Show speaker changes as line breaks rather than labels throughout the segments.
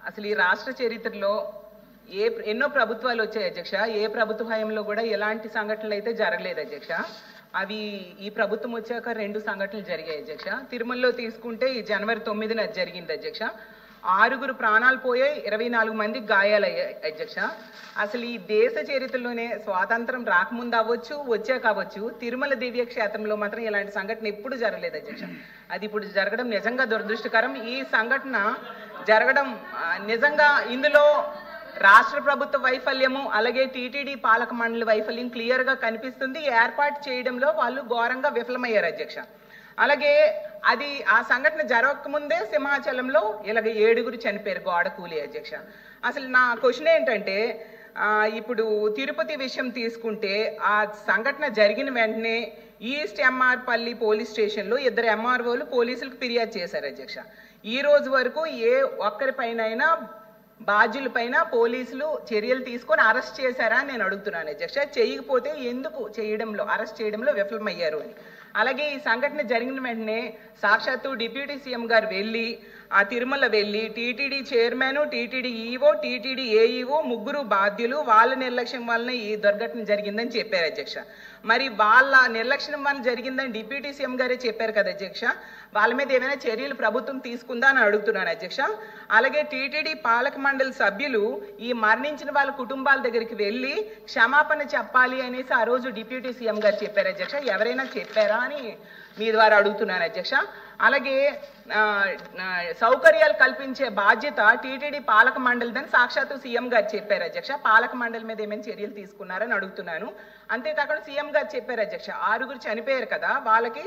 అసలు ఈ రాష్ట్ర చరిత్రలో ఎన్నో ప్రభుత్వాలు వచ్చాయి అధ్యక్ష. ఏ ప్రభుత్వ హయాంలో కూడా ఎలాంటి సంఘటనలు అయితే జరగలేదు అధ్యక్ష. అవి ఈ ప్రభుత్వం వచ్చాక 2 సంఘటనలు జరిగాయి అధ్యక్ష. తిరుమలలో తీసుకుంటే ఈ జనవరి 9న జరిగింది అధ్యక్ష. 6 ప్రాణాలు పోయాయి, 24 మందికి గాయాలయ్యాయి అధ్యక్ష. అసలు ఈ దేశ చరిత్రలోనే స్వాతంత్రం రాకముందు అవ్వచ్చు, వచ్చాక అవ్వచ్చు, తిరుమల దివ్య క్షేత్రంలో మాత్రం ఇలాంటి సంఘటన ఎప్పుడు జరగలేదు అధ్యక్ష. అది ఇప్పుడు జరగడం నిజంగా దురదృష్టకరం. ఈ సంఘటన జరగడం నిజంగా ఇందులో రాష్ట్ర ప్రభుత్వ వైఫల్యము, అలాగే టీటీడీ పాలక మండలి వైఫల్యం క్లియర్ గా కనిపిస్తుంది. ఏర్పాటు చేయడంలో వాళ్ళు ఘోరంగా విఫలమయ్యారు అధ్యక్ష. అలాగే అది ఆ సంఘటన జరగకముందే సింహాచలంలో ఇలాగ 7 చనిపోయారు గోడ కూలి అధ్యక్ష. అసలు నా క్వశ్చన్ ఏంటంటే, ఇప్పుడు తిరుపతి విషయం తీసుకుంటే ఆ సంఘటన జరిగిన వెంటనే ఈస్ట్ ఎంఆర్ పల్లి పోలీస్ స్టేషన్లో 2 ఎంఆర్ఓలు పోలీసులకు ఫిర్యాదు చేశారు అధ్యక్ష. ఈ రోజు వరకు ఏ ఒక్కరిపైనైనా బాధ్యులపైన పోలీసులు చర్యలు తీసుకొని అరెస్ట్ చేశారా అని నేను అడుగుతున్నాను అధ్యక్ష. చేయకపోతే ఎందుకు అరెస్ట్ చేయడంలో విఫలమయ్యారు అని. అలాగే ఈ సంఘటన జరిగిన వెంటనే సాక్షాత్తు డిప్యూటీ సీఎం గారు వెళ్ళి ఆ తిరుమల వెళ్ళి TTD chairman, TTD EO, TTD AEO 3 బాధ్యులు వాళ్ళ నిర్లక్ష్యం వలన ఈ దుర్ఘటన జరిగిందని చెప్పారు అధ్యక్ష. మరి వాళ్ళ నిర్లక్ష్యం వల్ల జరిగిందని డిప్యూటీ సీఎం గారే చెప్పారు కదా అధ్యక్ష. వాళ్ళ మీద ఏమైనా చర్యలు ప్రభుత్వం తీసుకుందా అని అడుగుతున్నాను అధ్యక్ష. అలాగే టీటీడీ పాలక మండలి సభ్యులు ఈ మరణించిన వాళ్ళ కుటుంబాల దగ్గరికి వెళ్ళి క్షమాపణ చెప్పాలి అనేసి ఆ రోజు డిప్యూటీ సీఎం గారు చెప్పారు అధ్యక్ష. ఎవరైనా చెప్పారా అని మీ ద్వారా అడుగుతున్నాను అధ్యక్ష. అలాగే సౌకర్యాలు కల్పించే బాధ్యత టీటీడీ పాలక మండలిదని సాక్షాత్తు సీఎం గారు చెప్పారు అధ్యక్ష. పాలక మండలి మీద ఏమైనా చర్యలు తీసుకున్నారని అడుగుతున్నాను. అంతేకాకుండా సీఎం గారు చెప్పారు అధ్యక్ష, 6 చనిపోయారు కదా, వాళ్ళకి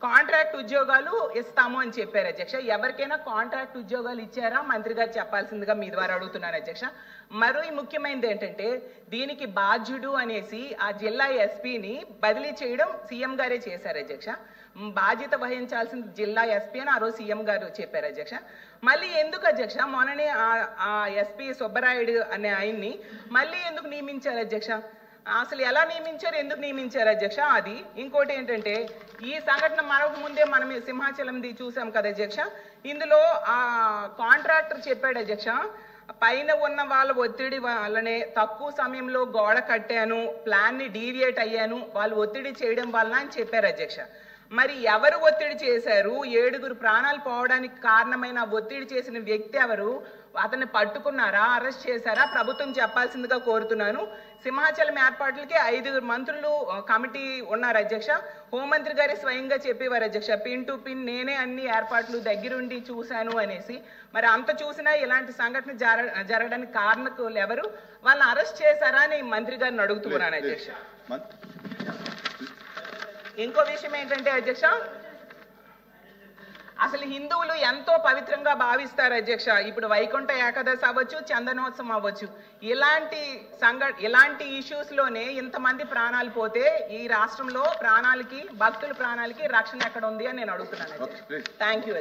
కాంట్రాక్ట్ ఉద్యోగాలు ఇస్తాము అని చెప్పారు అధ్యక్ష. ఎవరికైనా కాంట్రాక్ట్ ఉద్యోగాలు ఇచ్చారా మంత్రి గారు చెప్పాల్సిందిగా మీ ద్వారా అడుగుతున్నాను అధ్యక్ష. మరో ముఖ్యమైనది ఏంటంటే, దీనికి బాధ్యుడు అనేసి ఆ జిల్లా ఎస్పీని బదిలీ చేయడం సీఎం గారే చేశారు అధ్యక్ష. బాధ్యత వహించాల్సిన జిల్లా ఎస్పీ అని ఆ రోజు సీఎం గారు చెప్పారు అధ్యక్ష. మళ్ళీ ఎందుకు అధ్యక్ష మొన్ననే ఆ ఎస్పీ సుబ్బరాయుడు అనే ఆయన్ని మళ్ళీ ఎందుకు నియమించారు అధ్యక్ష? అసలు ఎలా నియమించారు, ఎందుకు నియమించారు అధ్యక్ష? అది ఇంకోటి ఏంటంటే, ఈ సంఘటన మరొక ముందే మనం సింహాచలంది చూసాం కదా అధ్యక్ష. ఇందులో ఆ కాంట్రాక్టర్ చెప్పాడు అధ్యక్ష, పైన ఉన్న వాళ్ళ ఒత్తిడి వల్లనే తక్కువ సమయంలో గోడ కట్టాను, ప్లాన్ని డీవియేట్ అయ్యాను, వాళ్ళు ఒత్తిడి చేయడం వలన అని చెప్పారు అధ్యక్ష. మరి ఎవరు ఒత్తిడి చేశారు? 7 ప్రాణాలు పోవడానికి కారణమైన ఒత్తిడి చేసిన వ్యక్తి ఎవరు? అతన్ని పట్టుకున్నారా, అరెస్ట్ చేశారా? ప్రభుత్వం చెప్పాల్సిందిగా కోరుతున్నాను. సింహాచలం ఏర్పాట్లకి 5 మంత్రులు కమిటీ ఉన్నారు అధ్యక్ష. హోంమంత్రి గారి స్వయంగా చెప్పేవారు అధ్యక్ష, పిన్ టు పిన్ నేనే అన్ని ఏర్పాట్లు దగ్గరుండి చూశాను అనేసి. మరి అంత చూసినా ఇలాంటి సంఘటన జరగడానికి కారణకులు ఎవరు? వాళ్ళని అరెస్ట్ చేశారా అని మంత్రి గారిని అడుగుతున్నాను అధ్యక్ష. ఇంకో విషయం ఏంటంటే అధ్యక్ష, అసలు హిందువులు ఎంతో పవిత్రంగా భావిస్తారు అధ్యక్ష. ఇప్పుడు వైకుంఠ ఏకాదశి అవ్వచ్చు, చందనోత్సవం అవ్వచ్చు, ఇలాంటి ఇష్యూస్ లోనే ఇంతమంది ప్రాణాలు పోతే ఈ రాష్ట్రంలో భక్తుల ప్రాణాలకి రక్షణ ఎక్కడ ఉంది అని నేను అడుగుతున్నాను అధ్యక్ష. థ్యాంక్ యూ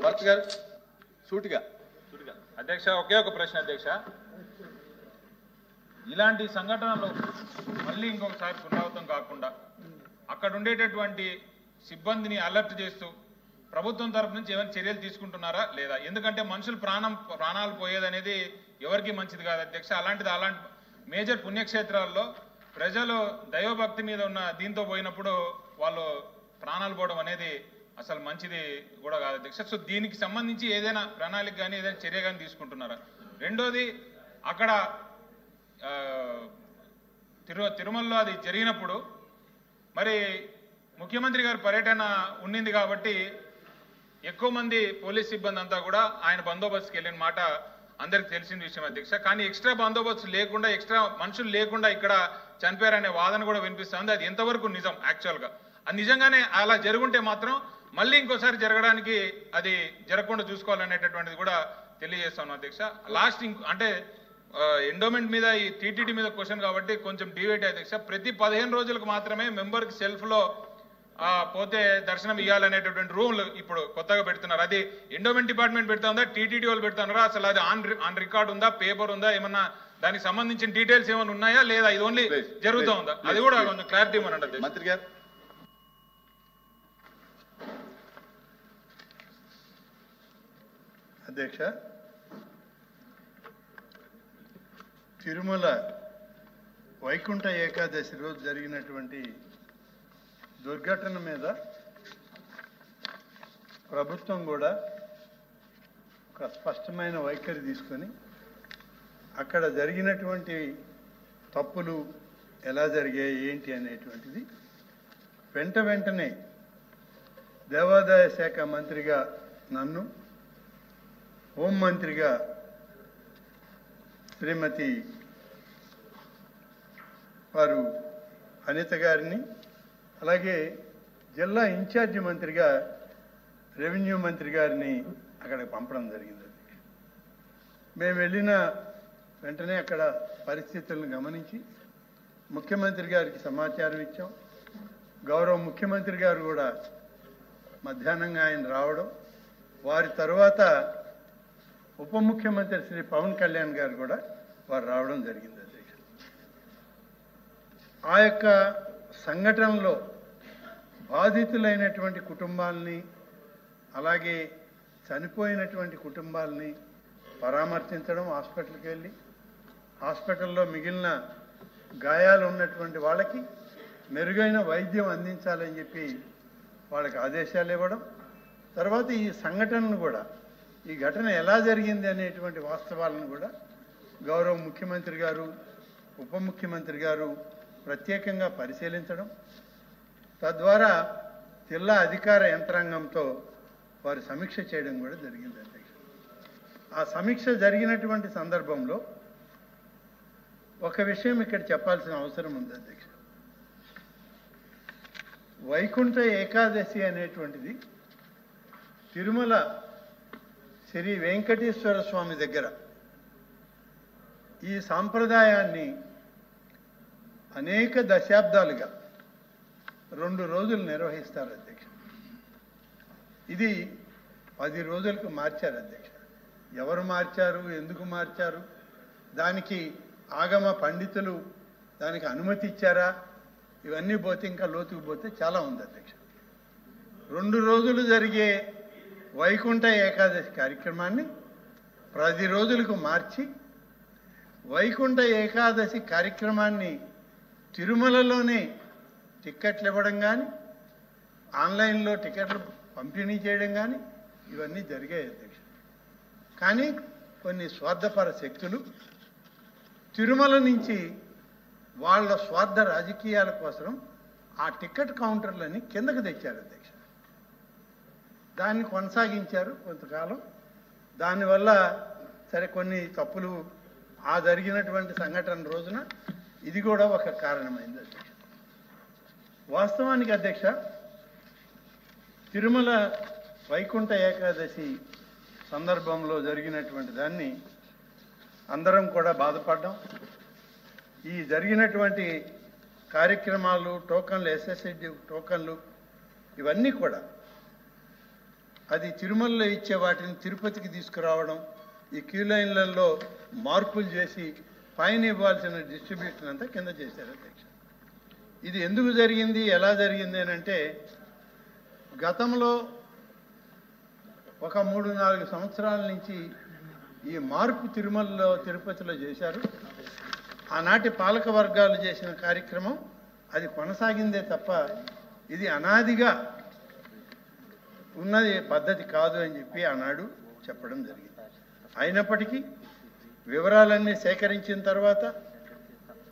అధ్యక్ష. ఒకే ఒక ప్రశ్న అధ్యక్ష, ఇలాంటి సంఘటనలు మళ్ళీ ఇంకొకసారి పునరావృతం కాకుండా అక్కడ ఉండేటటువంటి సిబ్బందిని అలర్ట్ చేస్తూ ప్రభుత్వం తరఫు నుంచి ఏమైనా చర్యలు తీసుకుంటున్నారా లేదా? ఎందుకంటే మనుషులు ప్రాణాలు పోయేదనేది ఎవరికి మంచిది కాదు అధ్యక్ష. అలాంటి మేజర్ పుణ్యక్షేత్రాల్లో ప్రజలు దైవభక్తి మీద ఉన్న దీంతో పోయినప్పుడు వాళ్ళు ప్రాణాలు పోవడం అనేది అసలు మంచిది కూడా కాదు అధ్యక్ష. సో దీనికి సంబంధించి ఏదైనా ప్రణాళిక కానీ ఏదైనా చర్య కానీ తీసుకుంటున్నారా? రెండోది, అక్కడ తిరుమలలో అది జరిగినప్పుడు మరి ముఖ్యమంత్రి గారి పర్యటన ఉండింది కాబట్టి ఎక్కువ మంది పోలీస్ సిబ్బంది అంతా కూడా ఆయన బందోబస్తుకి వెళ్ళిన మాట అందరికి తెలిసిన విషయం అధ్యక్ష. కానీ ఎక్స్ట్రా బందోబస్తు లేకుండా, ఎక్స్ట్రా మనుషులు లేకుండా ఇక్కడ చనిపోయారనే వాదన కూడా వినిపిస్తుంది. అది ఎంతవరకు నిజం? యాక్చువల్గా అది నిజంగానే అలా జరుగుంటే మాత్రం మళ్ళీ ఇంకోసారి జరగడానికి అది జరగకుండా చూసుకోవాలనేటటువంటిది కూడా తెలియజేస్తాను అధ్యక్ష. లాస్ట్ అంటే ఎండోమెంట్ మీద ఈ టీటీడీ మీద క్వశ్చన్ కాబట్టి కొంచెం డివేట్ అధ్యక్ష. ప్రతి 15 రోజులకు మాత్రమే మెంబర్కి సెల్ఫ్లో పోతే దర్శనం ఇవ్వాలనేటటువంటి రూల్ ఇప్పుడు కొత్తగా పెడుతున్నారు. అది ఎండోమెంట్ డిపార్ట్మెంట్ పెడుతుందా, టీటీడీ వాళ్ళు పెడుతున్నారా? అసలు అది ఆన్ రికార్డ్ ఉందా, పేపర్ ఉందా, ఏమన్నా దానికి సంబంధించిన డీటెయిల్స్ ఏమైనా ఉన్నాయా లేదా? ఇది ఓన్లీ జరుగుతూ ఉందా? అది కూడా కొంచెం క్లారిటీ ఇవ్వనండి మంత్రి గారు.
అధ్యక్ష, తిరుమల వైకుంఠ ఏకాదశి రోజు జరిగినటువంటి దుర్ఘటన మీద ప్రభుత్వం కూడా ఒక స్పష్టమైన వైఖరి తీసుకొని అక్కడ జరిగినటువంటి తప్పులు ఎలా జరిగాయి ఏంటి అనేటువంటిది వెంటనే దేవాదాయ శాఖ మంత్రిగా నన్ను, హోంమంత్రిగా శ్రీమతి వారు అనిత గారిని, అలాగే జిల్లా ఇన్ఛార్జి మంత్రిగా రెవెన్యూ మంత్రి గారిని అక్కడికి పంపడం జరిగింది. మేము వెళ్ళిన వెంటనే అక్కడ పరిస్థితులను గమనించి ముఖ్యమంత్రి గారికి సమాచారం ఇచ్చాం. గౌరవ ముఖ్యమంత్రి గారు కూడా మధ్యాహ్నంగా ఆయన రావడం, వారి తర్వాత ఉప ముఖ్యమంత్రి శ్రీ పవన్ కళ్యాణ్ గారు కూడా వారు రావడం జరిగింది. ఆ యొక్క సంఘటనలో బాధితులైనటువంటి కుటుంబాలని, అలాగే చనిపోయినటువంటి కుటుంబాలని పరామర్శించడం, హాస్పిటల్కి వెళ్ళి హాస్పిటల్లో మిగిలిన గాయాలు ఉన్నటువంటి వాళ్ళకి మెరుగైన వైద్యం అందించాలని చెప్పి వాళ్ళకి ఆదేశాలు ఇవ్వడం, తర్వాత ఈ సంఘటనను కూడా, ఈ ఘటన ఎలా జరిగింది అనేటువంటి వాస్తవాలను కూడా గౌరవ ముఖ్యమంత్రి గారు, ఉప ముఖ్యమంత్రి గారు ప్రత్యేకంగా పరిశీలించడం, తద్వారా జిల్లా అధికార యంత్రాంగంతో వారు సమీక్ష చేయడం కూడా జరిగింది. అధ్యక్ష, ఆ సమీక్ష జరిగినటువంటి సందర్భంలో ఒక విషయం ఇక్కడ చెప్పాల్సిన అవసరం ఉంది. అధ్యక్ష, వైకుంఠ ఏకాదశి అనేటువంటిది తిరుమల శ్రీ వెంకటేశ్వర స్వామి దగ్గర ఈ సాంప్రదాయాన్ని అనేక దశాబ్దాలుగా 2 రోజులు నిర్వహిస్తారు. అధ్యక్ష, ఇది 10 రోజులకు మార్చారు. అధ్యక్ష, ఎవరు మార్చారు, ఎందుకు మార్చారు, దానికి ఆగమ పండితులు దానికి అనుమతి ఇచ్చారా, ఇవన్నీ పోతే ఇంకా లోతుకు పోతే చాలా ఉంది. అధ్యక్ష, 2 రోజులు జరిగే వైకుంఠ ఏకాదశి కార్యక్రమాన్ని 10 రోజులకు మార్చి వైకుంఠ ఏకాదశి కార్యక్రమాన్ని తిరుమలలోనే టిక్కెట్లు ఇవ్వడం కానీ, ఆన్లైన్లో టికెట్లు పంపిణీ చేయడం కానీ ఇవన్నీ జరిగాయి. అధ్యక్ష, కానీ కొన్ని స్వార్థపర శక్తులు తిరుమల నుంచి వాళ్ళ స్వార్థ రాజకీయాల కోసం ఆ టికెట్ కౌంటర్లని కిందకు తెచ్చారు. అధ్యక్ష, దాన్ని కొనసాగించారు కొంతకాలం. దానివల్ల సరే కొన్ని తప్పులు ఆ జరిగినటువంటి సంఘటన రోజున ఇది కూడా ఒక కారణమైంది. అధ్యక్ష, వాస్తవానికి అధ్యక్ష, తిరుమల వైకుంఠ ఏకాదశి సందర్భంలో జరిగినటువంటి దాన్ని అందరం కూడా బాధపడ్డాం. ఈ జరిగినటువంటి కార్యక్రమాలు, టోకన్లు, ఎస్ఎస్ఐడి టోకన్లు, ఇవన్నీ కూడా అది తిరుమలలో ఇచ్చే వాటిని తిరుపతికి తీసుకురావడం, ఈ క్యూ లైన్లలో మార్పులు చేసి పైన ఇవ్వాల్సిన డిస్ట్రిబ్యూషన్ అంతా కింద చేశారు. అధ్యక్ష, ఇది ఎందుకు జరిగింది, ఎలా జరిగింది అని అంటే, గతంలో ఒక 3-4 సంవత్సరాల నుంచి ఈ మార్పు తిరుమలలో, తిరుపతిలో చేశారు. ఆనాటి పాలక వర్గాలు చేసిన కార్యక్రమం అది కొనసాగిందే తప్ప ఇది అనాదిగా ఉన్నది పద్ధతి కాదు అని చెప్పి ఆనాడు చెప్పడం జరిగింది. అయినప్పటికీ వివరాలన్నీ సేకరించిన తర్వాత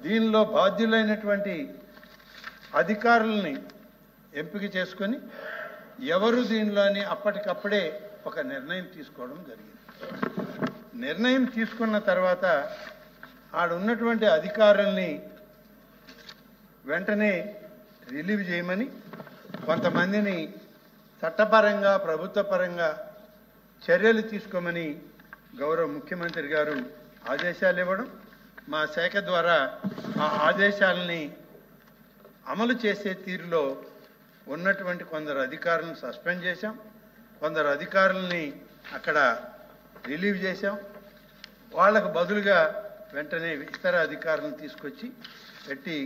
దీనిలో బాధ్యులైనటువంటి అధికారులని ఎంపిక చేసుకొని ఎవరు దీనిలోని అప్పటికప్పుడే ఒక నిర్ణయం తీసుకోవడం జరిగింది. నిర్ణయం తీసుకున్న తర్వాత ఆడున్నటువంటి అధికారుల్ని వెంటనే రిలీవ్ చేయమని, కొంతమందిని చట్టపరంగా, ప్రభుత్వ పరంగా చర్యలు తీసుకోమని గౌరవ ముఖ్యమంత్రి గారు ఆదేశాలు ఇవ్వడం, మా శాఖ ద్వారా ఆ ఆదేశాలని అమలు చేసే తీరులో ఉన్నటువంటి కొందరు అధికారులను సస్పెండ్ చేశాం, కొందరు అధికారులని అక్కడ రిలీవ్ చేశాం. వాళ్లకు బదులుగా వెంటనే ఇతర అధికారులను తీసుకొచ్చి పెట్టి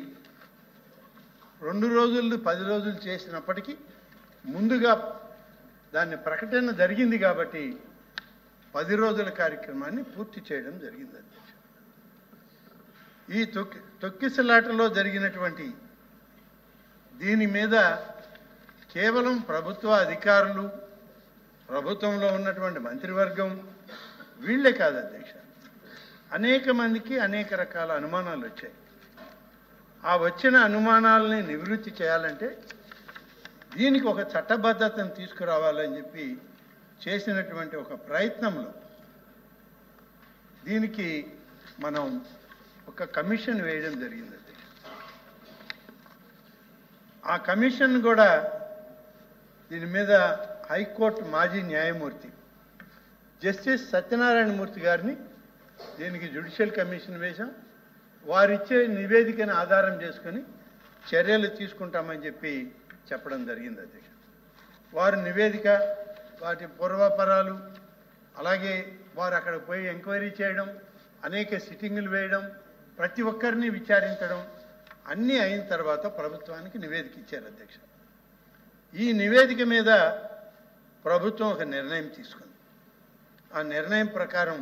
2 రోజులు 10 రోజులు చేసినప్పటికీ ముందుగా దాన్ని ప్రకటన జరిగింది కాబట్టి 10 రోజుల కార్యక్రమాన్ని పూర్తి చేయడం జరిగింది. అధ్యక్ష, ఈ తొక్కిసలాటలో జరిగినటువంటి దీని మీద కేవలం ప్రభుత్వ అధికారులు, ప్రభుత్వంలో ఉన్నటువంటి మంత్రివర్గం వీళ్ళే కాదు అధ్యక్ష, అనేక మందికి అనేక రకాల అనుమానాలు వచ్చాయి. ఆ వచ్చిన అనుమానాలని నివృత్తి చేయాలంటే దీనికి ఒక చట్టబద్ధతను తీసుకురావాలని చెప్పి చేసినటువంటి ఒక ప్రయత్నంలో దీనికి మనం ఒక కమిషన్ వేయడం జరిగింది. ఆ కమిషన్ కూడా దీని మీద హైకోర్టు మాజీ న్యాయమూర్తి జస్టిస్ సత్యనారాయణ మూర్తి గారిని దీనికి జ్యుడిషియల్ కమిషన్ వేశాం. వారిచ్చే నివేదికను ఆధారం చేసుకొని చర్యలు తీసుకుంటామని చెప్పి చెప్పడం జరిగింది అధ్యక్ష. వారి నివేదిక, వాటి పూర్వాపరాలు, అలాగే వారు అక్కడ పోయి ఎంక్వైరీ చేయడం, అనేక సిట్టింగులు వేయడం, ప్రతి ఒక్కరిని విచారించడం అన్నీ అయిన తర్వాత ప్రభుత్వానికి నివేదిక ఇచ్చారు అధ్యక్ష. ఈ నివేదిక మీద ప్రభుత్వం ఒక నిర్ణయం తీసుకుంది. ఆ నిర్ణయం ప్రకారం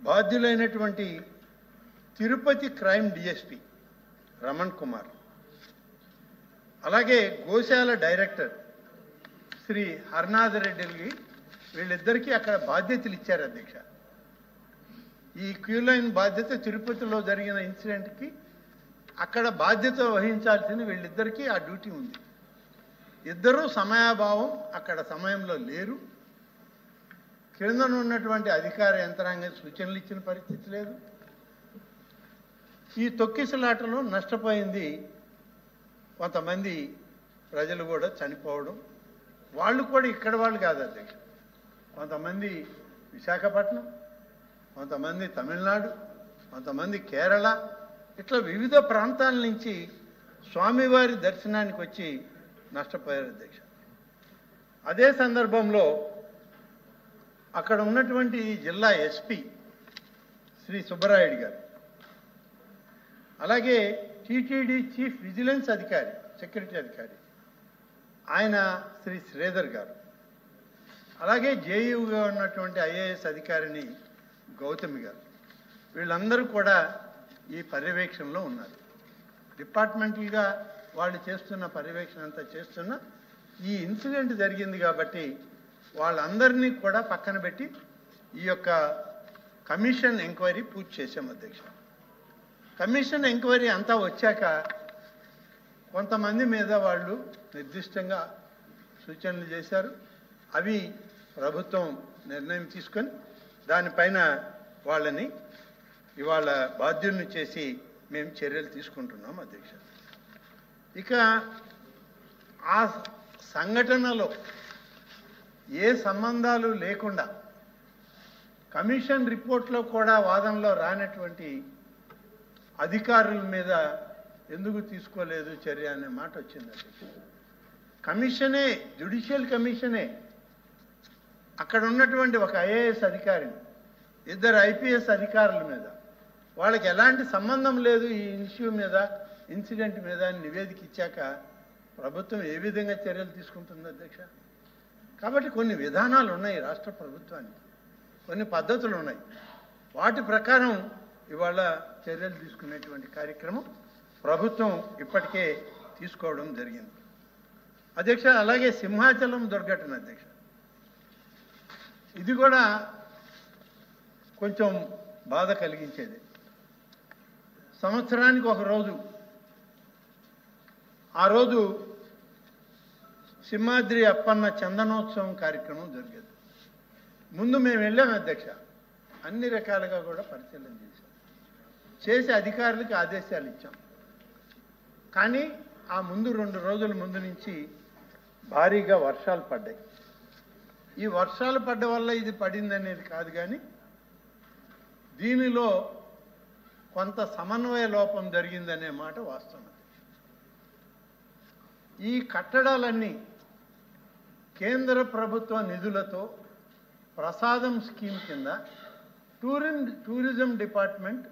బాధ్యులైనటువంటి తిరుపతి క్రైమ్ డిఎస్పి రమణ్ కుమార్, అలాగే గోశాల డైరెక్టర్ శ్రీ హర్నాథ్ రెడ్డికి, వీళ్ళిద్దరికీ అక్కడ బాధ్యతలు ఇచ్చారు అధ్యక్ష. ఈ క్యూలైన్ బాధ్యత తిరుపతిలో జరిగిన ఇన్సిడెంట్కి అక్కడ బాధ్యత వహించాల్సిన వీళ్ళిద్దరికీ ఆ డ్యూటీ ఉంది. ఇద్దరూ సమయాభావం, అక్కడ సమయంలో లేరు. క్రిందనున్నటువంటి అధికార యంత్రాంగం సూచనలు ఇచ్చిన పరిస్థితి లేదు. ఈ తొక్కిసలాటలో నష్టపోయింది కొంతమంది ప్రజలు కూడా చనిపోవడం. వాళ్ళు కూడా ఇక్కడ వాళ్ళు కాదు అధ్యక్ష, కొంతమంది విశాఖపట్నం, కొంతమంది తమిళనాడు, కొంతమంది కేరళ, ఇట్లా వివిధ ప్రాంతాల నుంచి స్వామివారి దర్శనానికి వచ్చి నష్టపోయారు అధ్యక్ష. అదే సందర్భంలో అక్కడ ఉన్నటువంటి జిల్లా ఎస్పీ శ్రీ సుబ్బరాయుడు గారు, అలాగే టీటీడీ చీఫ్ విజిలెన్స్ అధికారి, సెక్యూరిటీ అధికారి ఆయన శ్రీ శ్రీధర్ గారు, అలాగే జేయూగా ఉన్నటువంటి ఐఏఎస్ అధికారిని గౌతమి గారు, వీళ్ళందరూ కూడా ఈ పర్యవేక్షణలో ఉన్నారు. డిపార్ట్మెంటల్గా వాళ్ళు చేస్తున్న పర్యవేక్షణ అంతా చేస్తున్న ఈ ఇన్సిడెంట్ జరిగింది కాబట్టి వాళ్ళందరినీ కూడా పక్కన పెట్టి ఈ యొక్క కమిషన్ ఎంక్వైరీ పూర్తి చేశాం అధ్యక్ష. కమిషన్ ఎంక్వైరీ అంతా వచ్చాక కొంతమంది మీద వాళ్ళు నిర్దిష్టంగా సూచనలు చేశారు. అవి ప్రభుత్వం నిర్ణయం తీసుకొని దానిపైన వాళ్ళని ఇవాళ బాధ్యుల్ని చేసి మేము చర్యలు తీసుకుంటున్నాం అధ్యక్ష. ఇక ఆ సంఘటనలో ఏ సంబంధాలు లేకుండా కమిషన్ రిపోర్ట్లో కూడా వాదనలో రానటువంటి అధికారుల మీద ఎందుకు తీసుకోలేదు చర్య అనే మాట వచ్చింది. కమిషనే, జ్యుడిషియల్ కమిషనే అక్కడ ఉన్నటువంటి ఒక ఐఏఎస్ అధికారిని, ఇద్దరు ఐపీఎస్ అధికారుల మీద వాళ్ళకి ఎలాంటి సంబంధం లేదు ఈ ఇష్యూ మీద, ఇన్సిడెంట్ మీద నివేదిక ఇచ్చాక ప్రభుత్వం ఏ విధంగా చర్యలు తీసుకుంటుంది అధ్యక్ష? కాబట్టి కొన్ని విధానాలు ఉన్నాయి రాష్ట్ర ప్రభుత్వానికి, కొన్ని పద్ధతులు ఉన్నాయి. వాటి ప్రకారం ఇవాళ చర్యలు తీసుకునేటువంటి కార్యక్రమం ప్రభుత్వం ఇప్పటికే తీసుకోవడం జరిగింది అధ్యక్ష. అలాగే సింహాచలం దుర్ఘటన అధ్యక్ష, ఇది కూడా కొంచెం బాధ కలిగించేది. సంవత్సరానికి ఒక రోజు, ఆ రోజు సింహాద్రి అప్పన్న చందనోత్సవం కార్యక్రమం జరిగేది. ముందు మేము వెళ్ళాము అధ్యక్ష, అన్ని రకాలుగా కూడా పరిశీలన చేసి అధికారులకు ఆదేశాలు ఇచ్చాం. కానీ ఆ ముందు 2 రోజుల ముందు నుంచి భారీగా వర్షాలు పడ్డాయి. ఈ వర్షాలు పడ్డ వల్ల ఇది పడిందనేది కాదు, కానీ దీనిలో కొంత సమన్వయ లోపం జరిగిందనే మాట వాస్తవం. ఈ కట్టడాలన్నీ కేంద్ర ప్రభుత్వ నిధులతో ప్రసాదం స్కీమ్ కింద టూరిజం డిపార్ట్మెంట్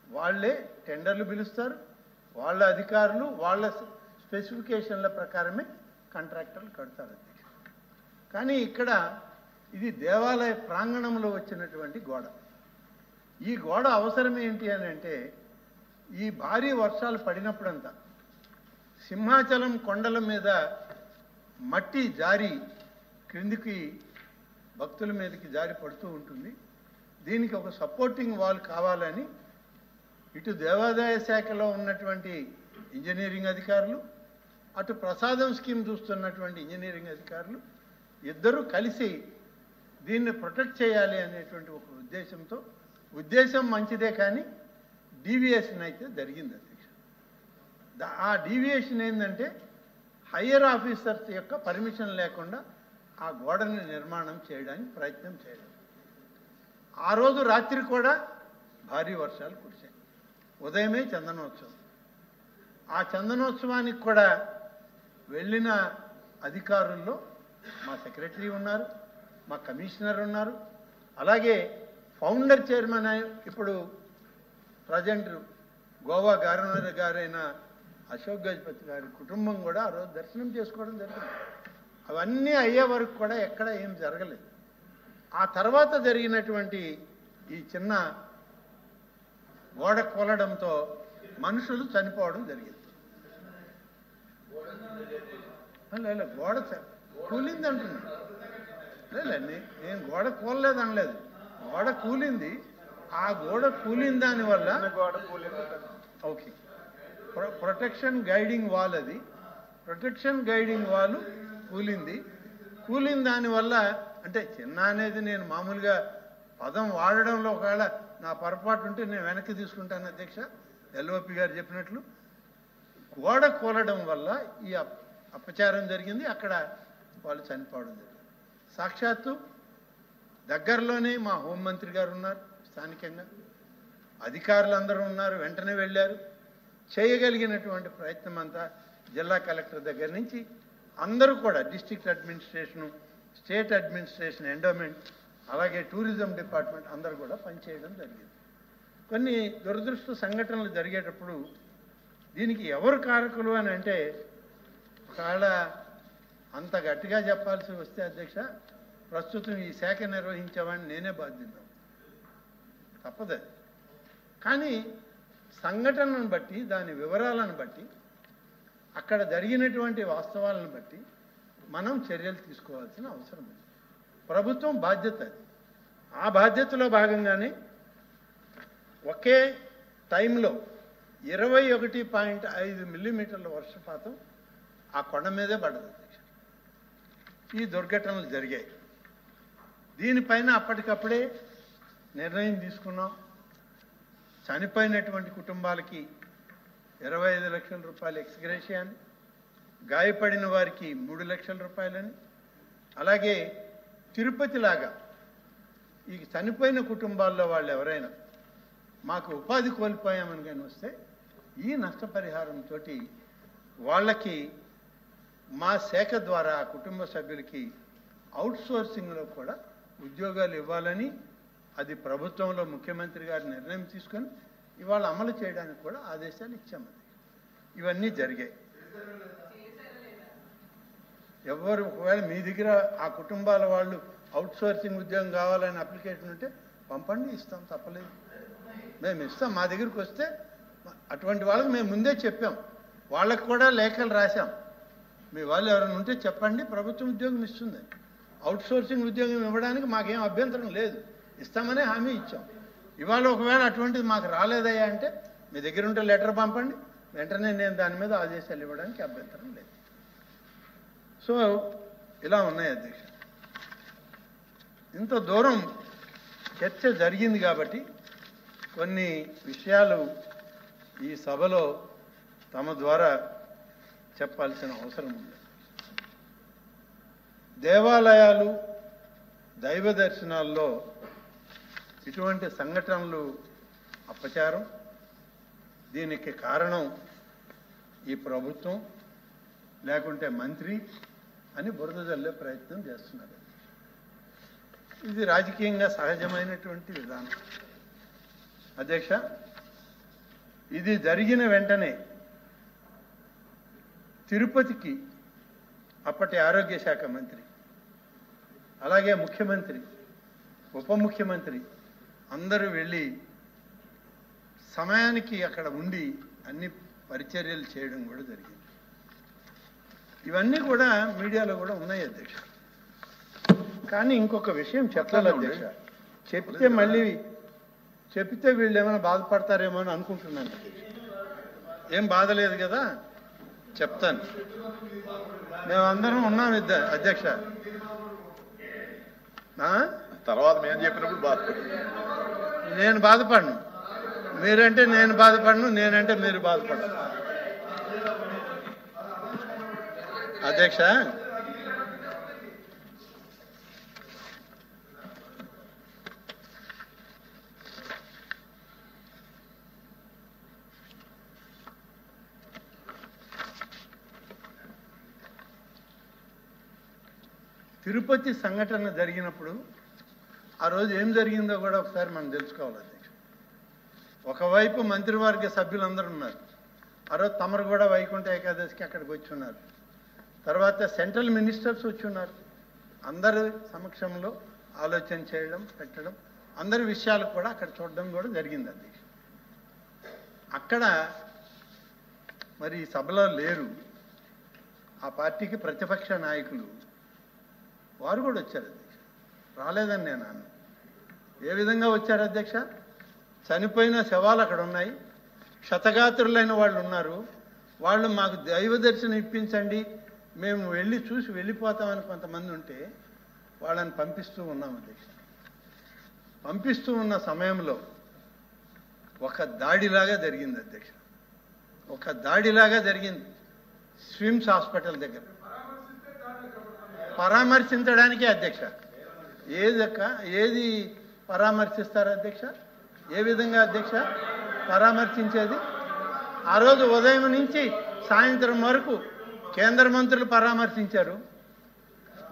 వాళ్ళే టెండర్లు పిలుస్తారు, వాళ్ళ అధికారులు వాళ్ళ స్పెసిఫికేషన్ల ప్రకారమే కాంట్రాక్టర్లు కడతారు. కానీ ఇక్కడ ఇది దేవాలయ ప్రాంగణంలో వచ్చినటువంటి గోడ, ఈ గోడ అవసరం ఏంటి అని అంటే ఈ భారీ వర్షాలు పడినప్పుడంతా సింహాచలం కొండల మీద మట్టి జారి క్రిందికి భక్తుల మీదకి జారి పడుతూ ఉంటుంది. దీనికి ఒక సపోర్టింగ్ వాల్ కావాలని ఇటు దేవాదాయ శాఖలో ఉన్నటువంటి ఇంజనీరింగ్ అధికారులు, అటు ప్రసాదం స్కీమ్ చూస్తున్నటువంటి ఇంజనీరింగ్ అధికారులు ఇద్దరూ కలిసి దీన్ని ప్రొటెక్ట్ చేయాలి అనేటువంటి ఒక ఉద్దేశంతో, ఉద్దేశం మంచిదే కానీ డీవియేషన్ అయితే జరిగింది అధ్యక్ష. ఆ డీవియేషన్ ఏంటంటే హయ్యర్ ఆఫీసర్స్ యొక్క పర్మిషన్ లేకుండా ఆ గోడని నిర్మాణం చేయడానికి ప్రయత్నం చేయడం. ఆ రోజు రాత్రి కూడా భారీ వర్షాలు కురిశాయి. ఉదయమే చందనోత్సవం. ఆ చందనోత్సవానికి కూడా వెళ్ళిన అధికారుల్లో మా సెక్రటరీ ఉన్నారు, మా కమిషనర్ ఉన్నారు, అలాగే ఫౌండర్ చైర్మన్ ఇప్పుడు ప్రజెంట్ గోవా గవర్నర్ గారైన అశోక్ గజపతి గారి కుటుంబం కూడా ఆ రోజు దర్శనం చేసుకోవడం జరిగింది. అవన్నీ అయ్యే వరకు కూడా ఎక్కడ ఏం జరగలేదు. ఆ తర్వాత జరిగినటువంటి ఈ చిన్న గోడ కూలడంతో మనుషులు చనిపోవడం జరిగింది. లేదు, గోడ కూలింది అంటున్నాను. లేదు, నేను గోడ కూలలేదు అనలేదు. గోడ కూలింది. ఆ గోడ కూలిన దానివల్ల ఓకే, ప్రొటెక్షన్ గైడింగ్ వాల్, అది ప్రొటెక్షన్ గైడింగ్ వాల్ కూలింది. కూలిన దానివల్ల అంటే చిన్న అనేది నేను మామూలుగా పదం వాడడంలో ఒకవేళ నా పొరపాటు ఉంటే నేను వెనక్కి తీసుకుంటాను అధ్యక్ష. ఎల్ఓపి గారు చెప్పినట్లు గోడ కూలడం వల్ల ఈ అపచారం జరిగింది. అక్కడ వాళ్ళు చనిపోవడం జరిగింది. సాక్షాత్తు దగ్గరలోనే మా హోంమంత్రి గారు ఉన్నారు, స్థానికంగా అధికారులందరూ ఉన్నారు, వెంటనే వెళ్ళారు. చేయగలిగినటువంటి ప్రయత్నం అంతా జిల్లా కలెక్టర్ దగ్గర నుంచి అందరూ కూడా district administration, state administration, endowment, అలాగే టూరిజం డిపార్ట్మెంట్ అందరూ కూడా పనిచేయడం జరిగింది. కొన్ని దురదృష్ట సంఘటనలు జరిగేటప్పుడు దీనికి ఎవరు కారకులు అని అంటే ఒకవేళ అంత గట్టిగా చెప్పాల్సి వస్తే అధ్యక్ష, ప్రస్తుతం ఈ శాఖ నిర్వహించేవాడిని నేనే బాధ్యత, తప్పదు. కానీ సంఘటనను బట్టి, దాని వివరాలను బట్టి, అక్కడ జరిగినటువంటి వాస్తవాలను బట్టి మనం చర్యలు తీసుకోవాల్సిన అవసరం ఉంది. ప్రభుత్వం బాధ్యత అది. ఆ బాధ్యతలో భాగంగానే ఒకే టైంలో 21.5 మిల్లీమీటర్ల వర్షపాతం ఆ కొండ మీదే పడ్డది అధ్యక్ష. ఈ దుర్ఘటనలు జరిగాయి. దీనిపైన అప్పటికప్పుడే నిర్ణయం తీసుకున్నాం. చనిపోయినటువంటి కుటుంబాలకి 25 లక్షల రూపాయలు ఎక్స్గ్రేషియా అని, గాయపడిన వారికి 3 లక్షల రూపాయలని, అలాగే తిరుపతిలాగా ఈ చనిపోయిన కుటుంబాల్లో వాళ్ళు ఎవరైనా మాకు ఉపాధి కోల్పోయామని కానీ వస్తే ఈ నష్టపరిహారంతో వాళ్ళకి మా శాఖ ద్వారా ఆ కుటుంబ సభ్యులకి అవుట్సోర్సింగ్లో కూడా ఉద్యోగాలు ఇవ్వాలని అది ప్రభుత్వంలో ముఖ్యమంత్రి గారు నిర్ణయం తీసుకొని ఇవాళ అమలు చేయడానికి కూడా ఆదేశాలు ఇచ్చాము. ఇవన్నీ జరిగాయి. ఎవరు ఒకవేళ మీ దగ్గర ఆ కుటుంబాల వాళ్ళు అవుట్సోర్సింగ్ ఉద్యోగం కావాలని అప్లికేషన్ ఉంటే పంపండి, ఇస్తాం, తప్పలేదు. మేము ఇస్తాం. మా దగ్గరికి వస్తే అటువంటి వాళ్ళకి మేము ముందే చెప్పాం, వాళ్ళకు కూడా లేఖలు రాశాం. మీ వాళ్ళు ఎవరైనా ఉంటే చెప్పండి, ప్రభుత్వం ఉద్యోగం ఇస్తుంది. అవుట్సోర్సింగ్ ఉద్యోగం ఇవ్వడానికి మాకేం అభ్యంతరం లేదు, ఇస్తామనే హామీ ఇచ్చాం. ఇవాళ ఒకవేళ అటువంటిది మాకు రాలేదయ్యా అంటే మీ దగ్గర ఉంటే లెటర్ పంపండి, వెంటనే నేను దాని మీద ఆదేశాలు ఇవ్వడానికి అభ్యంతరం లేదు. సో ఇలా ఉన్నాయి అధ్యక్ష. ఇంత దూరం చర్చ జరిగింది కాబట్టి కొన్ని విషయాలు ఈ సభలో తమ ద్వారా చెప్పాల్సిన అవసరం ఉంది. దేవాలయాలు, దైవ దర్శనాల్లో ఇటువంటి సంఘటనలు అపచారం. దీనికి కారణం ఈ ప్రభుత్వం లేకుంటే మంత్రి అని బురద జల్లే ప్రయత్నం చేస్తున్నారు. ఇది రాజకీయంగా సహజమైనటువంటి విధానం అధ్యక్ష. ఇది జరిగిన వెంటనే తిరుపతికి అప్పటి ఆరోగ్య శాఖ మంత్రి, అలాగే ముఖ్యమంత్రి, ఉప ముఖ్యమంత్రి అందరూ వెళ్ళి సమయానికి అక్కడ ఉండి అన్ని పరిచర్యలు చేయడం కూడా జరిగింది. ఇవన్నీ కూడా మీడియాలో కూడా ఉన్నాయి అధ్యక్ష. కానీ ఇంకొక విషయం చెప్పాలి అధ్యక్ష, చెప్తే వీళ్ళు ఏమైనా బాధపడతారేమో అని అనుకుంటున్నాను అధ్యక్ష. ఏం బాధ లేదు కదా, చెప్తాను. మేమందరం ఉన్నాం అధ్యక్ష.
తర్వాత మేము చెప్పినప్పుడు బాధపడు.
నేను బాధపడను, మీరంటే నేను బాధపడను, నేనంటే మీరు బాధపడను అధ్యక్ష. తిరుపతి సంఘటన జరిగినప్పుడు ఆ రోజు ఏం జరిగిందో కూడా ఒకసారి మనం తెలుసుకోవాలి అధ్యక్ష. ఒకవైపు మంత్రివర్గ సభ్యులందరూ ఉన్నారు. ఆ రోజు తమరు కూడా వైకుంఠ ఏకాదశికి అక్కడికి వచ్చి ఉన్నారు. తర్వాత సెంట్రల్ మినిస్టర్స్ వచ్చి ఉన్నారు. అందరి సమక్షంలో ఆలోచన చేయడం, పెట్టడం, అందరి విషయాలు కూడా అక్కడ చూడడం కూడా జరిగింది అధ్యక్ష. అక్కడ మరి సభలో లేరు ఆ పార్టీకి ప్రతిపక్ష నాయకులు, వారు కూడా వచ్చారు అధ్యక్ష. రాలేదని నేను అన్నాను. ఏ విధంగా వచ్చారు అధ్యక్ష? చనిపోయిన శవాలు అక్కడ ఉన్నాయి, క్షతగాత్రులైన వాళ్ళు ఉన్నారు. వాళ్ళు మాకు దైవ దర్శనం ఇప్పించండి, మేము వెళ్ళి చూసి వెళ్ళిపోతామని కొంతమంది ఉంటే వాళ్ళని పంపిస్తూ ఉన్నాం అధ్యక్ష. పంపిస్తూ ఉన్న సమయంలో ఒక దాడిలాగా జరిగింది అధ్యక్ష. ఒక దాడిలాగా జరిగింది స్విమ్స్ హాస్పిటల్ దగ్గర. పరామర్శించడానికే అధ్యక్ష. ఏది పరామర్శిస్తారు అధ్యక్ష? ఏ విధంగా అధ్యక్ష పరామర్శించేది? ఆ రోజు ఉదయం నుంచి సాయంత్రం వరకు కేంద్ర మంత్రులు పరామర్శించారు,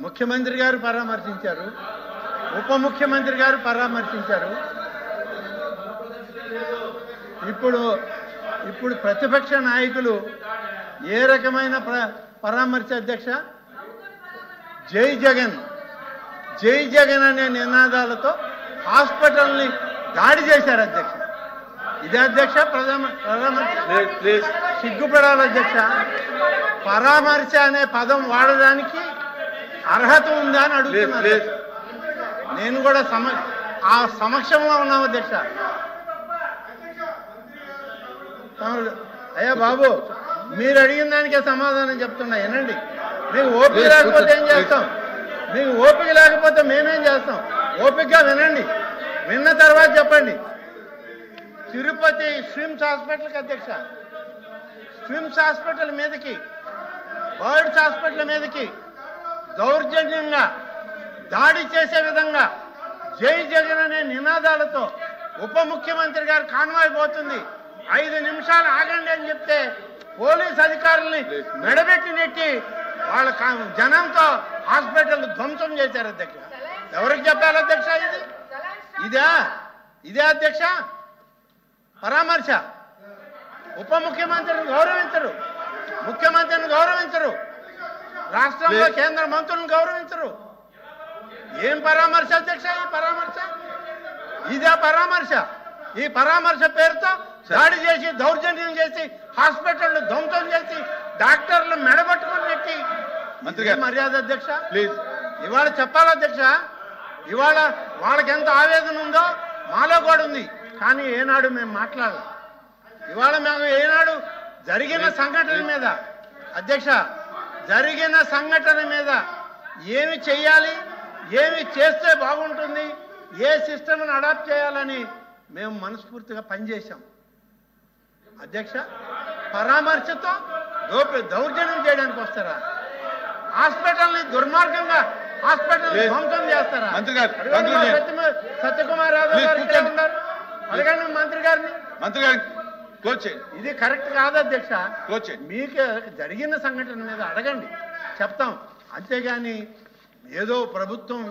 ముఖ్యమంత్రి గారు పరామర్శించారు, ఉప ముఖ్యమంత్రి గారు పరామర్శించారు. ఇప్పుడు ప్రతిపక్ష నాయకులు ఏ రకమైన పరామర్శ అధ్యక్ష? జై జగన్, జై జగన్ అనే నినాదాలతో హాస్పిటల్ని దాడి చేశారు అధ్యక్ష. ఇదే అధ్యక్ష పరామర్శ? సిగ్గుపడాలి అధ్యక్ష. పరామర్శ అనే పదం వాడడానికి అర్హత ఉందా అని అడుగుతున్నారు. నేను కూడా ఆ సమక్షంలో ఉన్నాం అధ్యక్ష. అయ్యా బాబు, మీరు అడిగిన దానికే సమాధానం చెప్తున్నా వినండి. మీకు ఓపిక లేకపోతే ఏం చేస్తాం? మీకు ఓపిక లేకపోతే మేమేం చేస్తాం? ఓపికగా వినండి, విన్న తర్వాత చెప్పండి. తిరుపతి స్విమ్స్ హాస్పిటల్కి అధ్యక్ష, స్విమ్స్ హాస్పిటల్ మీదకి, బర్డ్స్ హాస్పిటల్ మీదకి దౌర్జన్యంగా దాడి చేసే విధంగా జై జగన్ అనే నినాదాలతో ఉప ముఖ్యమంత్రి గారు కాన్వాయ్ పోతుంది, 5 నిమిషాలు ఆగండి అని చెప్తే పోలీస్ అధికారుల్ని మెడబెట్టి నెట్టి వాళ్ళ జనంతో హాస్పిటల్ ధ్వంసం చేశారు అధ్యక్ష. ఎవరికి చెప్పాలి అధ్యక్ష? ఇదే అధ్యక్ష పరామర్శ? ఉప ముఖ్యమంత్రిని గౌరవించరు, ముఖ్యమంత్రిని గౌరవించరు, రాష్ట్రంలో కేంద్ర మంత్రులను గౌరవించరు. ఏం పరామర్శ అధ్యక్ష ఈ పరామర్శ? ఇదే పరామర్శ? ఈ పరామర్శ పేరుతో దాడి చేసి, దౌర్జన్యం చేసి, హాస్పిటల్ ధ్వంసం చేసి, డాక్టర్లు మెడబట్టుకుని పెట్టి మర్యాద అధ్యక్ష? ఇవాళ చెప్పాలి అధ్యక్ష. ఇవాళ వాళ్ళకి ఎంత ఆవేదన ఉందో మాలో కూడా ఉంది, కానీ ఏనాడు మేము మాట్లాడాలి. ఇవాళ మేము ఏనాడు జరిగిన సంఘటన మీద అధ్యక్ష, జరిగిన సంఘటన మీద ఏమి చెయ్యాలి, ఏమి చేస్తే బాగుంటుంది, ఏ సిస్టమ్ని అడాప్ట్ చేయాలని మేము మనస్ఫూర్తిగా పనిచేశాం అధ్యక్ష. పరామర్శతో దౌర్జన్యం చేయడానికి వస్తారా? హాస్పిటల్ని దుర్మార్గంగా హాస్పిటల్ ధ్వంసం చేస్తారా? సత్యకుమార్ యాదవ్ గారు ఉన్నారు, అడగండి మంత్రి గారిని. ఇది కరెక్ట్ కాదు అధ్యక్ష. మీకు జరిగిన సంఘటన మీద అడగండి, చెప్తాం. అంతేగాని ఏదో ప్రభుత్వం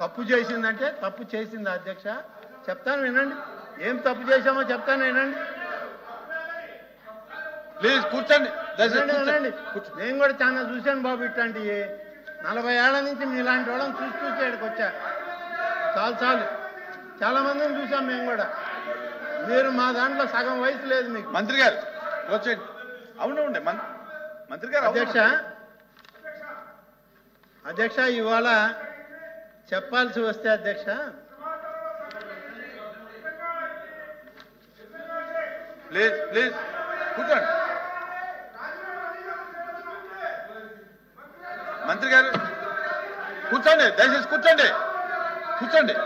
తప్పు చేసిందంటే తప్పు చేసింది అధ్యక్ష. చెప్తాను వినండి, ఏం తప్పు చేశామో చెప్తాను వినండి.
ప్లీజ్ కూర్చోండి.
వినండి, నేను కూడా చాలా చూశాను బాబు ఇట్లాంటి 40 ఏళ్ల నుంచి మీలాంటి వాళ్ళని చూసి ఇక్కడికి వచ్చా. చాలు చాలా మందిని చూసాం మేము కూడా. మీరు మా దాంట్లో సగం వయసు లేదు మీకు.
మంత్రి గారు వచ్చేయండి. అవునండి మంత్రి గారు.
అధ్యక్ష ఇవాళ చెప్పాల్సి వస్తే అధ్యక్ష,
ప్లీజ్ ప్లీజ్ కూర్చోండి. మంత్రి గారు కూర్చోండి, దయచేసి కూర్చోండి, కూర్చోండి.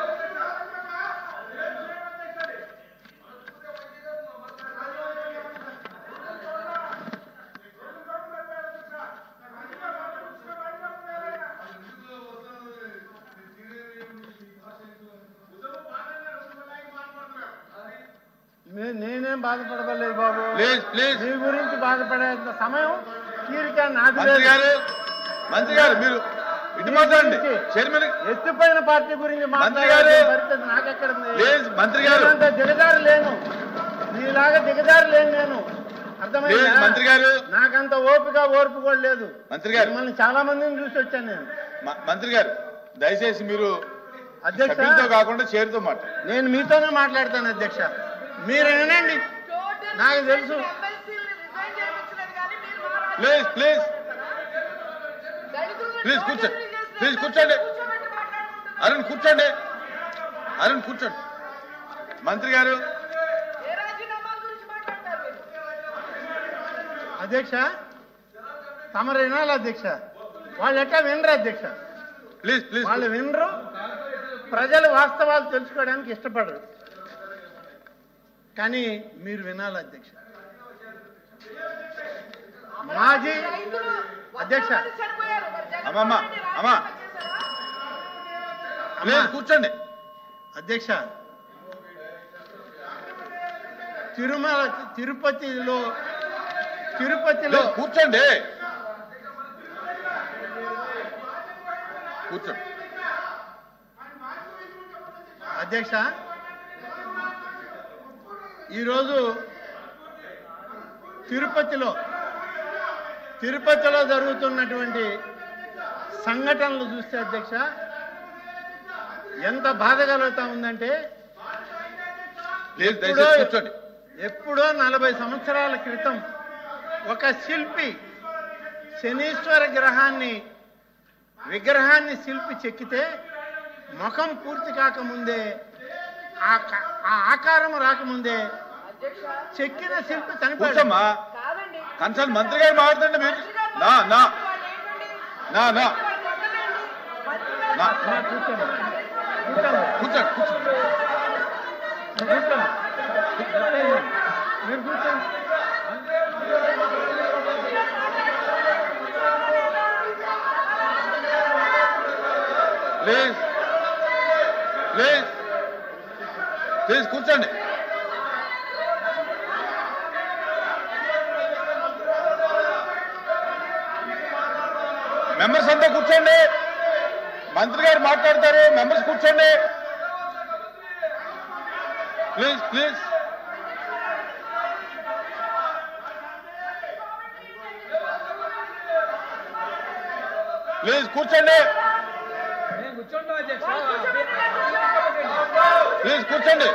నేనేం బాధపడలేదు బాబు.
ప్లీజ్ ప్లీజ్
మీ గురించి బాధపడే సమయం తీరిక నాకు
మంత్రి గారు. మంత్రి గారు మీరు ఇటు మాట్లాడండి. చైర్మన్
ఎత్తిపోయిన పార్టీ గురించి మాట్లాడే పరిస్థితి నాకెక్కడ
ప్లీజ్ మంత్రి గారు.
దిగజారు లేను, నీలాగా దిగజారు లేను నేను. అర్థమైంది
మంత్రి గారు.
నాకంత ఓర్పు కూడా లేదు.
మంత్రి గారు
మిమ్మల్ని చాలా మందిని చూసి వచ్చాను నేను.
మంత్రి గారు దయచేసి మీరు
అధ్యక్ష
కాకుండా చేరుతో మాట్లాడు.
నేను మీతోనే మాట్లాడతాను అధ్యక్ష, మీరు వినండి, నాకు తెలుసు.
ప్లీజ్ ప్లీజ్ ప్లీజ్ కూర్చోండి, ప్లీజ్ కూర్చోండి. అరుణ్ కూర్చోండి, అరుణ్ కూర్చోండి. మంత్రి గారు.
అధ్యక్ష తమరు వినాలి అధ్యక్ష, వాళ్ళు ఎట్లా వినరు అధ్యక్ష.
ప్లీజ్ ప్లీజ్
వాళ్ళు వినరు, ప్రజలు వాస్తవాలు తెలుసుకోవడానికి ఇష్టపడరు. కానీ మీరు వినాలి అధ్యక్ష. మాజీ అధ్యక్ష
అమ్మా కూర్చోండి
అధ్యక్ష, తిరుపతిలో
కూర్చోండి, కూర్చోండి
అధ్యక్ష. ఈరోజు తిరుపతిలో జరుగుతున్నటువంటి సంఘటనలు చూస్తే అధ్యక్ష ఎంత బాధ కలుగుతా ఉందంటే, ఎప్పుడో 40 సంవత్సరాల క్రితం ఒక శిల్పి శనీశ్వర విగ్రహాన్ని శిల్పి చెక్కితే ముఖం పూర్తి కాకముందే, ఆ ఆకారం రాకముందే చెక్కిన శిల్పి చనిపోయాడు.
కన్సర్న్ మంత్రి గారు మాట్లాడండి. మీరు కూర్చోండి ప్లీజ్ ప్లీజ్ ప్లీజ్ కూర్చోండి. మెంబర్స్ అంతా కూర్చోండి, మంత్రి గారు మాట్లాడతారు. మెంబర్స్ కూర్చోండి ప్లీజ్ ప్లీజ్. ప్లీజ్ కూర్చోండి, ప్లీజ్ కూర్చోండి.